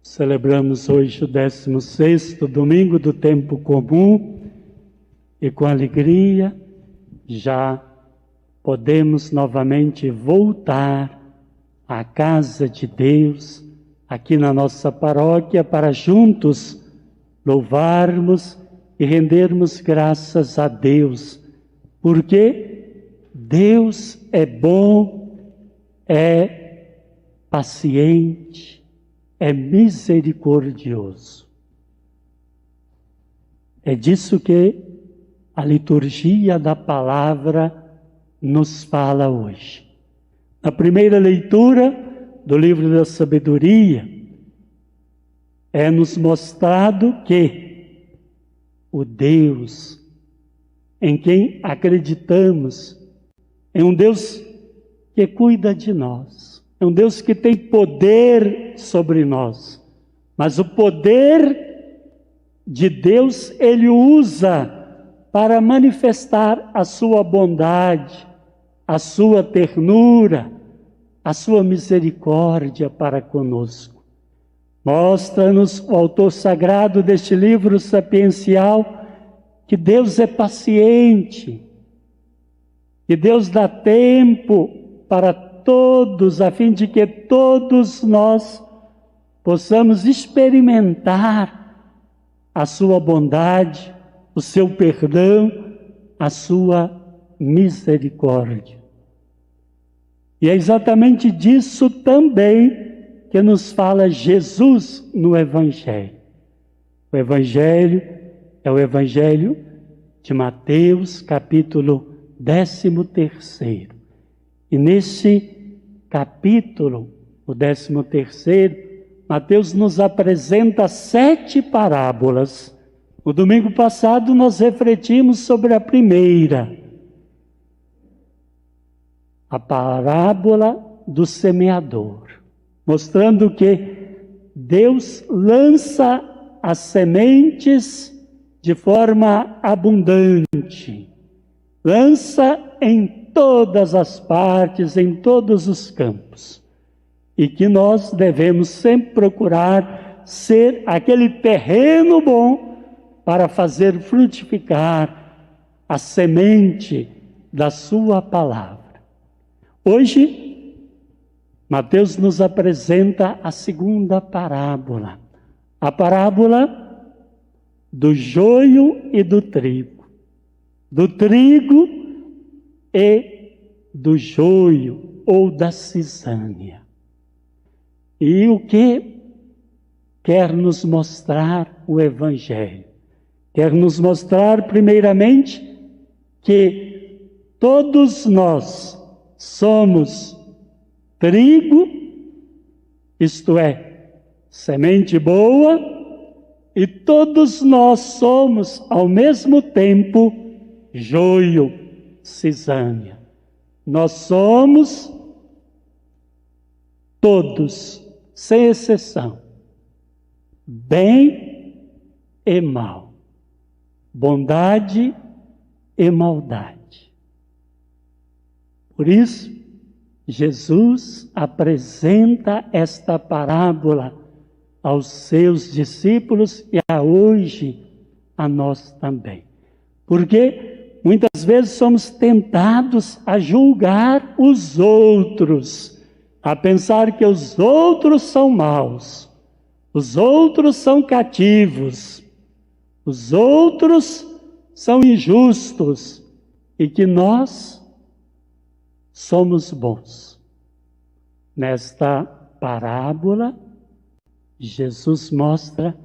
Celebramos hoje o 16º domingo do tempo comum e com alegria já podemos novamente voltar à casa de Deus, aqui na nossa paróquia, para juntos louvarmos e rendermos graças a Deus, porque Deus é bom, é paciente, é misericordioso. É disso que a liturgia da palavra nos fala hoje. Na primeira leitura do livro da sabedoria, é-nos mostrado que o Deus em quem acreditamos é um Deus que cuida de nós. É um Deus que tem poder sobre nós, mas o poder de Deus Ele usa para manifestar a sua bondade, a sua ternura, a sua misericórdia para conosco. Mostra-nos o autor sagrado deste livro sapiencial que Deus é paciente, que Deus dá tempo para todos, a fim de que todos nós possamos experimentar a sua bondade, o seu perdão, a sua misericórdia. E é exatamente disso também que nos fala Jesus no Evangelho. O Evangelho é o Evangelho de Mateus, capítulo 13. E nesse capítulo, o 13º, Mateus nos apresenta 7 parábolas. No domingo passado nós refletimos sobre a primeira, a parábola do semeador, mostrando que Deus lança as sementes de forma abundante, lança em todas as partes, em todos os campos, e que nós devemos sempre procurar ser aquele terreno bom para fazer frutificar a semente da sua palavra. Hoje, Mateus nos apresenta a segunda parábola, a parábola do joio e do trigo e do joio ou da cisânia. E o que quer nos mostrar o Evangelho? Quer nos mostrar, primeiramente, que todos nós somos trigo, isto é, semente boa, e todos nós somos, ao mesmo tempo, joio, cisânia. Nós somos todos, sem exceção, bem e mal, bondade e maldade. Por isso, Jesus apresenta esta parábola aos seus discípulos e a hoje a nós também. Porque muitas vezes somos tentados a julgar os outros, a pensar que os outros são maus, os outros são cativos, os outros são injustos e que nós somos bons. Nesta parábola, Jesus mostra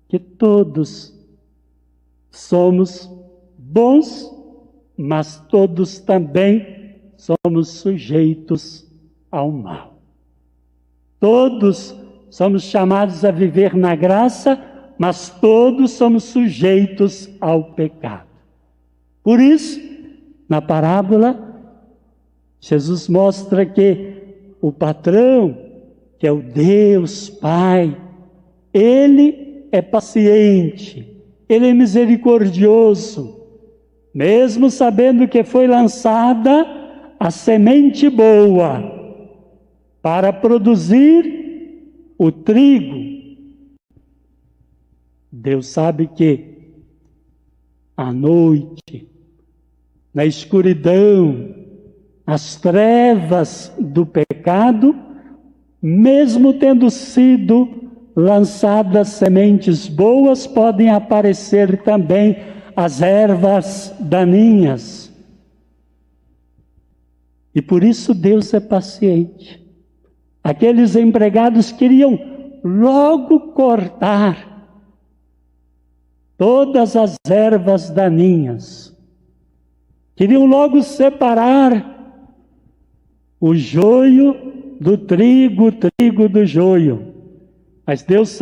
que todos somos bons, mas todos também somos sujeitos ao mal. Todos somos chamados a viver na graça, mas todos somos sujeitos ao pecado. Por isso, na parábola, Jesus mostra que o patrão, que é o Deus Pai, Ele é paciente, Ele é misericordioso, mesmo sabendo que foi lançada a semente boa para produzir o trigo, Deus sabe que à noite, na escuridão, as trevas do pecado, mesmo tendo sido lançadas sementes boas, podem aparecer também as ervas daninhas. E por isso Deus é paciente. Aqueles empregados queriam logo cortar todas as ervas daninhas. Queriam logo separar o joio do trigo, o trigo do joio. Mas Deus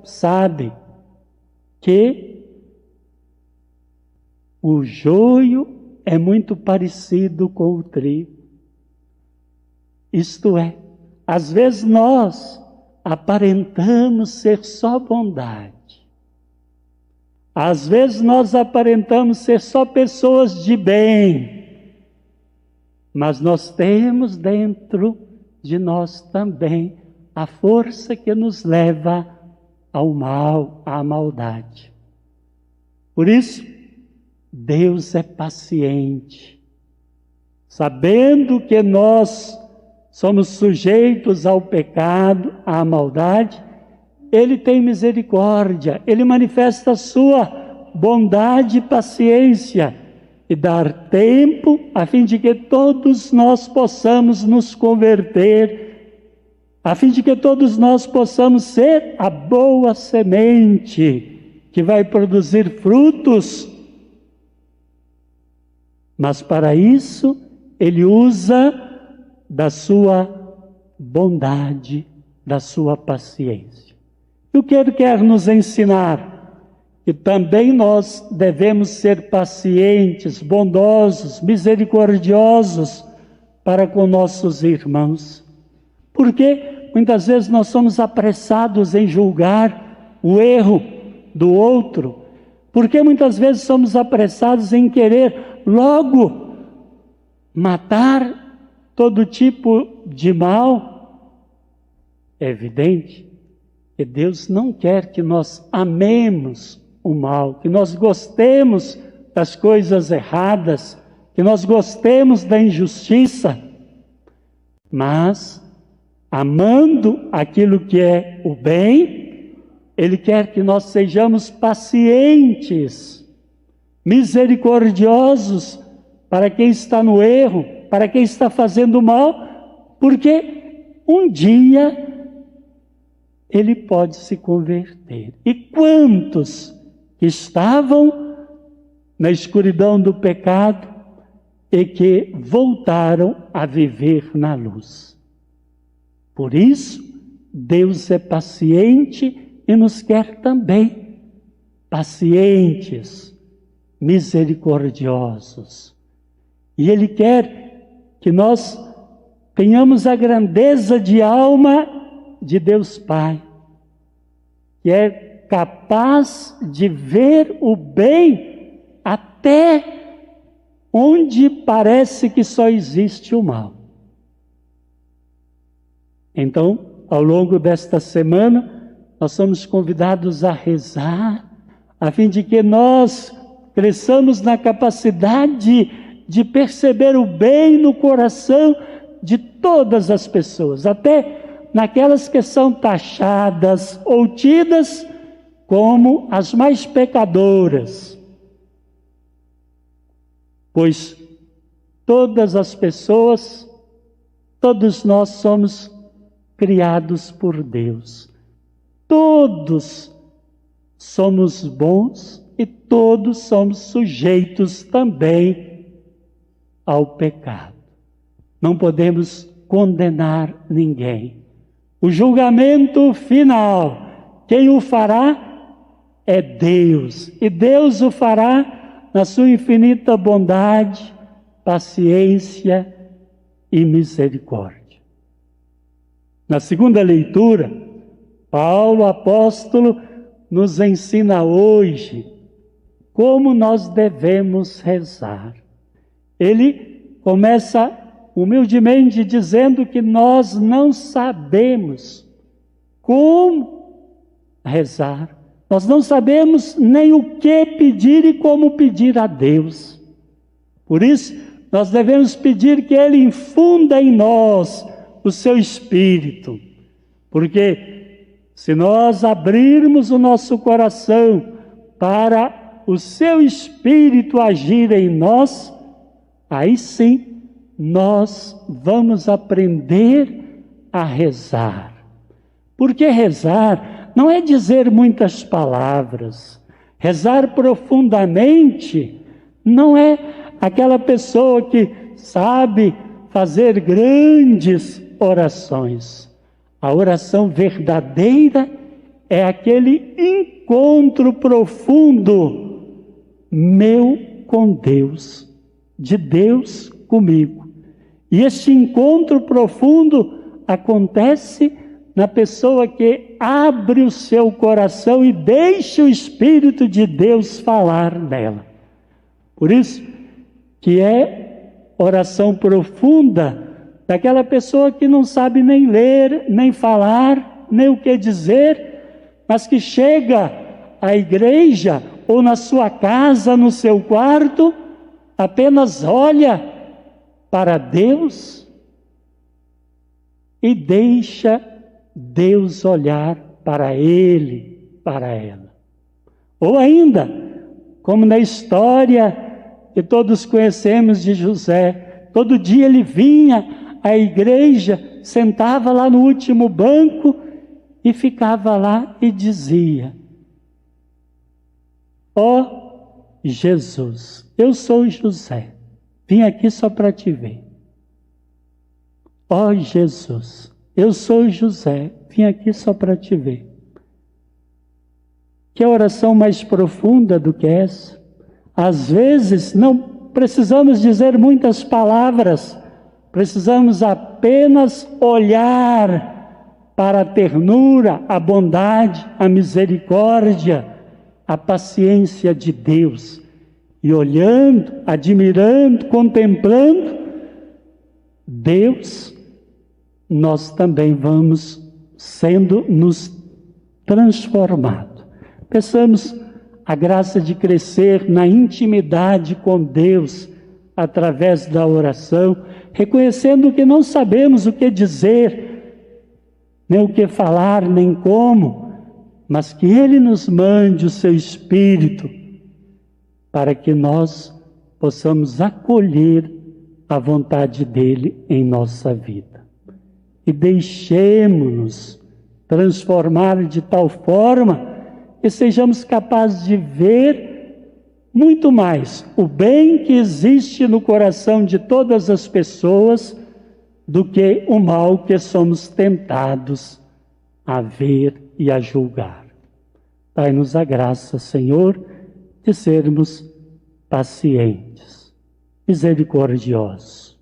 sabe que o joio é muito parecido com o trigo. Isto é, às vezes nós aparentamos ser só bondade. Às vezes nós aparentamos ser só pessoas de bem. Mas nós temos dentro de nós também a força que nos leva ao mal, à maldade. Por isso, Deus é paciente. Sabendo que nós somos sujeitos ao pecado, à maldade, Ele tem misericórdia, Ele manifesta a sua bondade e paciência, e dar tempo a fim de que todos nós possamos nos converter, a fim de que todos nós possamos ser a boa semente que vai produzir frutos. Mas para isso, Ele usa da sua bondade, da sua paciência. E o que Ele quer nos ensinar? Que também nós devemos ser pacientes, bondosos, misericordiosos para com nossos irmãos. Porque muitas vezes nós somos apressados em julgar o erro do outro. Porque muitas vezes somos apressados em querer logo matar todo tipo de mal. É evidente que Deus não quer que nós amemos o mal, que nós gostemos das coisas erradas, que nós gostemos da injustiça, mas amando aquilo que é o bem, Ele quer que nós sejamos pacientes, misericordiosos para quem está no erro, para quem está fazendo mal, porque um dia ele pode se converter. E quantos que estavam na escuridão do pecado e que voltaram a viver na luz. Por isso, Deus é paciente e nos quer também pacientes, misericordiosos. E Ele quer que nós tenhamos a grandeza de alma de Deus Pai, que é capaz de ver o bem até onde parece que só existe o mal. Então, ao longo desta semana, nós somos convidados a rezar, a fim de que nós cresçamos na capacidade de perceber o bem no coração de todas as pessoas, até naquelas que são taxadas ou tidas como as mais pecadoras. Pois todas as pessoas, todos nós somos criados por Deus. Todos somos bons e todos somos sujeitos também ao pecado. Não podemos condenar ninguém. O julgamento final, quem o fará é Deus. E Deus o fará na sua infinita bondade, paciência e misericórdia. Na segunda leitura, Paulo, apóstolo, nos ensina hoje como nós devemos rezar. Ele começa humildemente dizendo que nós não sabemos como rezar, Nós não sabemos nem o que pedir e como pedir a Deus. Por isso, nós devemos pedir que Ele infunda em nós o seu Espírito. Porque se nós abrirmos o nosso coração para o seu Espírito agir em nós, aí sim nós vamos aprender a rezar. Porque rezar não é dizer muitas palavras. Rezar profundamente não é aquela pessoa que sabe fazer grandes orações. A oração verdadeira é aquele encontro profundo meu com Deus, de Deus comigo. E este encontro profundo acontece na pessoa que abre o seu coração e deixa o Espírito de Deus falar nela. Por isso que é oração profunda daquela pessoa que não sabe nem ler, nem falar, nem o que dizer, mas que chega à igreja ou na sua casa, no seu quarto, apenas olha para Deus e deixa Deus olhar para ele, para ela. Ou ainda, como na história que todos conhecemos de José, todo dia ele vinha à igreja, sentava lá no último banco e ficava lá e dizia: ó Jesus, eu sou José, vim aqui só para te ver. Ó Jesus, eu sou José, vim aqui só para te ver. Que oração mais profunda do que essa? Às vezes não precisamos dizer muitas palavras, precisamos apenas olhar para a ternura, a bondade, a misericórdia, a paciência de Deus. E olhando, admirando, contemplando Deus, nós também vamos sendo nos transformados. Peçamos a graça de crescer na intimidade com Deus através da oração, reconhecendo que não sabemos o que dizer, nem o que falar, nem como, mas que Ele nos mande o seu Espírito para que nós possamos acolher a vontade dEle em nossa vida. E deixemos-nos transformar de tal forma que sejamos capazes de ver muito mais o bem que existe no coração de todas as pessoas do que o mal que somos tentados a ver e a julgar. Dai-nos a graça, Senhor, de sermos pacientes, misericordiosos,